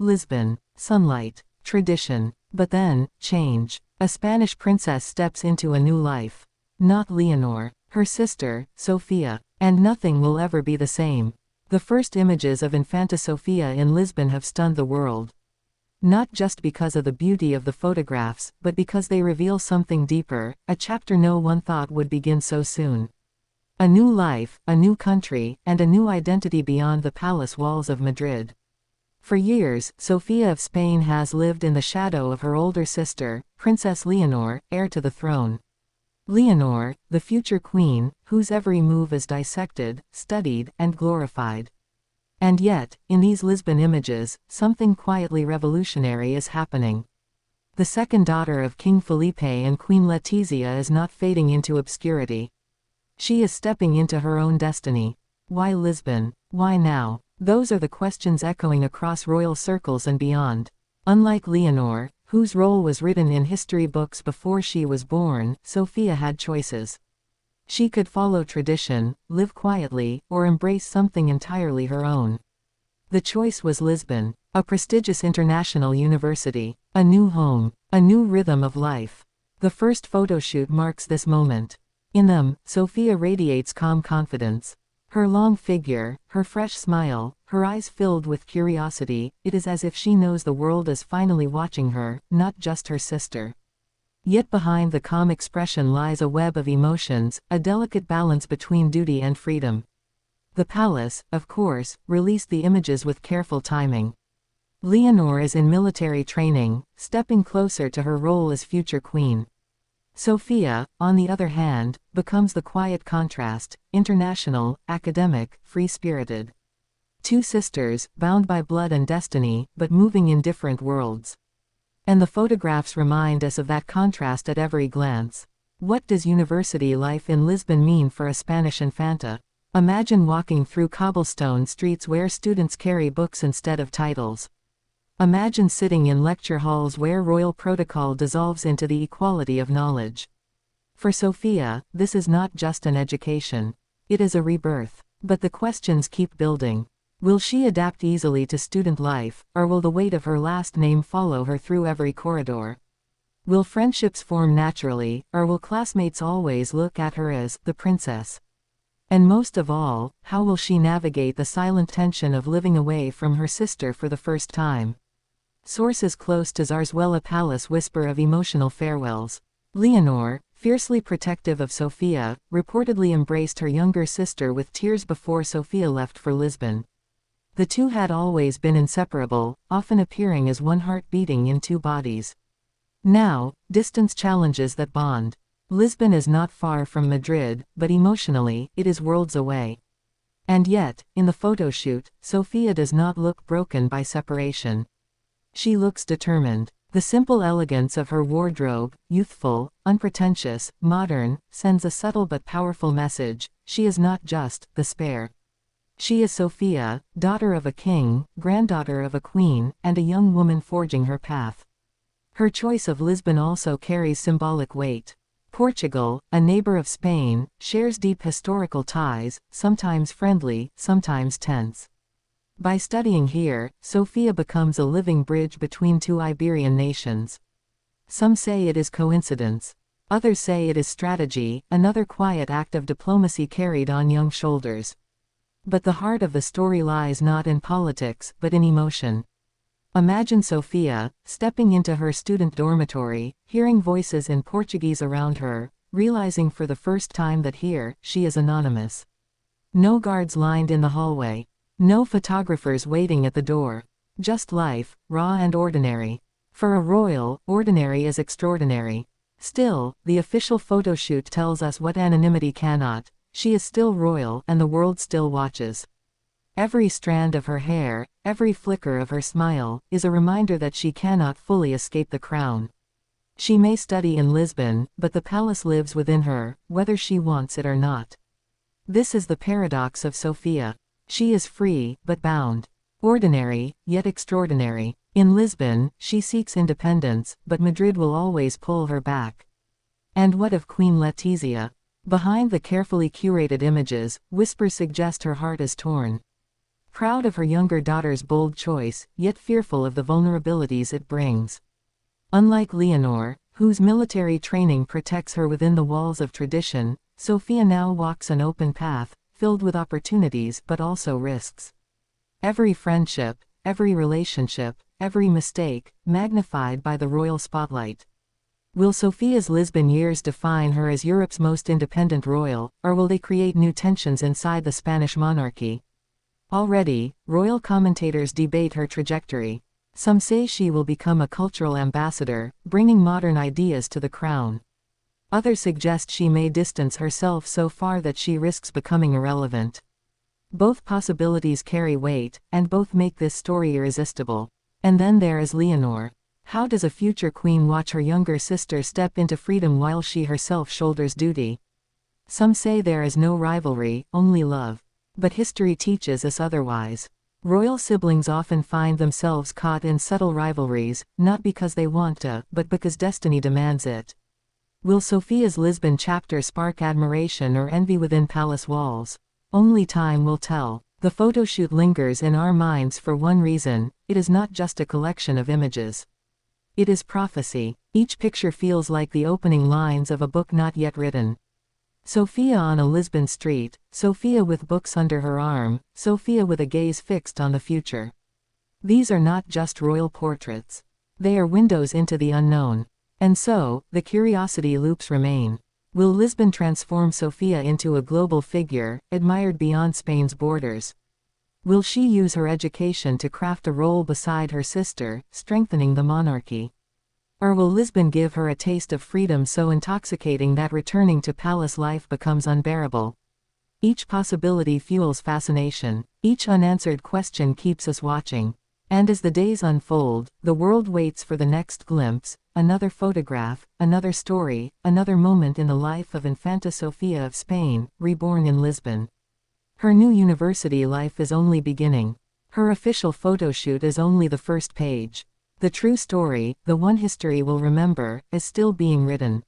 Lisbon, sunlight, tradition. But then, change. A Spanish princess steps into a new life. Not Leonor, her sister, Sofía. And nothing will ever be the same. The first images of Infanta Sofía in Lisbon have stunned the world. Not just because of the beauty of the photographs, but because they reveal something deeper, a chapter no one thought would begin so soon. A new life, a new country, and a new identity beyond the palace walls of Madrid. For years, Sofía of Spain has lived in the shadow of her older sister, Princess Leonor, heir to the throne. Leonor, the future queen, whose every move is dissected, studied, and glorified. And yet, in these Lisbon images, something quietly revolutionary is happening. The second daughter of King Felipe and Queen Letizia is not fading into obscurity. She is stepping into her own destiny. Why Lisbon? Why now? Those are the questions echoing across royal circles and beyond. Unlike Leonor, whose role was written in history books before she was born, Sofía had choices. She could follow tradition, live quietly, or embrace something entirely her own. The choice was Lisbon, a prestigious international university, a new home, a new rhythm of life. The first photoshoot marks this moment. In them, Sofía radiates calm confidence. Her long figure, her fresh smile, her eyes filled with curiosity, it is as if she knows the world is finally watching her, not just her sister. Yet behind the calm expression lies a web of emotions, a delicate balance between duty and freedom. The palace, of course, released the images with careful timing. Leonor is in military training, stepping closer to her role as future queen. Sofía, on the other hand, becomes the quiet contrast, international, academic, free-spirited. Two sisters, bound by blood and destiny, but moving in different worlds. And the photographs remind us of that contrast at every glance. What does university life in Lisbon mean for a Spanish infanta? Imagine walking through cobblestone streets where students carry books instead of titles. Imagine sitting in lecture halls where royal protocol dissolves into the equality of knowledge. For Sofía, this is not just an education. It is a rebirth. But the questions keep building. Will she adapt easily to student life, or will the weight of her last name follow her through every corridor? Will friendships form naturally, or will classmates always look at her as the princess? And most of all, how will she navigate the silent tension of living away from her sister for the first time? Sources close to Zarzuela Palace whisper of emotional farewells. Leonor, fiercely protective of Sofía, reportedly embraced her younger sister with tears before Sofía left for Lisbon. The two had always been inseparable, often appearing as one heart beating in two bodies. Now, distance challenges that bond. Lisbon is not far from Madrid, but emotionally, it is worlds away. And yet, in the photoshoot, Sofía does not look broken by separation. She looks determined. The simple elegance of her wardrobe, youthful, unpretentious, modern, sends a subtle but powerful message: she is not just the spare. She is Sofía, daughter of a king, granddaughter of a queen, and a young woman forging her path. Her choice of Lisbon also carries symbolic weight. Portugal, a neighbor of Spain, shares deep historical ties, sometimes friendly, sometimes tense. By studying here, Sofía becomes a living bridge between two Iberian nations. Some say it is coincidence. Others say it is strategy, another quiet act of diplomacy carried on young shoulders. But the heart of the story lies not in politics, but in emotion. Imagine Sofía, stepping into her student dormitory, hearing voices in Portuguese around her, realizing for the first time that here, she is anonymous. No guards lined in the hallway. No photographers waiting at the door. Just life, raw and ordinary. For a royal, ordinary is extraordinary. Still, the official photoshoot tells us what anonymity cannot. She is still royal, and the world still watches. Every strand of her hair, every flicker of her smile, is a reminder that she cannot fully escape the crown. She may study in Lisbon, but the palace lives within her, whether she wants it or not. This is the paradox of Sofía. She is free, but bound. Ordinary, yet extraordinary. In Lisbon, she seeks independence, but Madrid will always pull her back. And what of Queen Letizia? Behind the carefully curated images, whispers suggest her heart is torn. proud of her younger daughter's bold choice, yet fearful of the vulnerabilities it brings. Unlike Leonor, whose military training protects her within the walls of tradition, Sofía now walks an open path, filled with opportunities but also risks. Every friendship, every relationship, every mistake, magnified by the royal spotlight. Will Sofía's Lisbon years define her as Europe's most independent royal, or will they create new tensions inside the Spanish monarchy? Already, royal commentators debate her trajectory. Some say she will become a cultural ambassador, bringing modern ideas to the crown. Others suggest she may distance herself so far that she risks becoming irrelevant. Both possibilities carry weight, and both make this story irresistible. And then there is Leonor. How does a future queen watch her younger sister step into freedom while she herself shoulders duty? Some say there is no rivalry, only love. But history teaches us otherwise. Royal siblings often find themselves caught in subtle rivalries, not because they want to, but because destiny demands it. Will Sofía's Lisbon chapter spark admiration or envy within palace walls? Only time will tell. The photoshoot lingers in our minds for one reason: it is not just a collection of images. It is prophecy. Each picture feels like the opening lines of a book not yet written. Sofía on a Lisbon street, Sofía with books under her arm, Sofía with a gaze fixed on the future. These are not just royal portraits. They are windows into the unknown. And so, the curiosity loops remain. Will Lisbon transform Sofía into a global figure, admired beyond Spain's borders? Will she use her education to craft a role beside her sister, strengthening the monarchy? Or will Lisbon give her a taste of freedom so intoxicating that returning to palace life becomes unbearable? Each possibility fuels fascination. Each unanswered question keeps us watching. And as the days unfold, the world waits for the next glimpse, another photograph, another story, another moment in the life of Infanta Sofía of Spain, reborn in Lisbon. Her new university life is only beginning. Her official photoshoot is only the first page. The true story, the one history will remember, is still being written.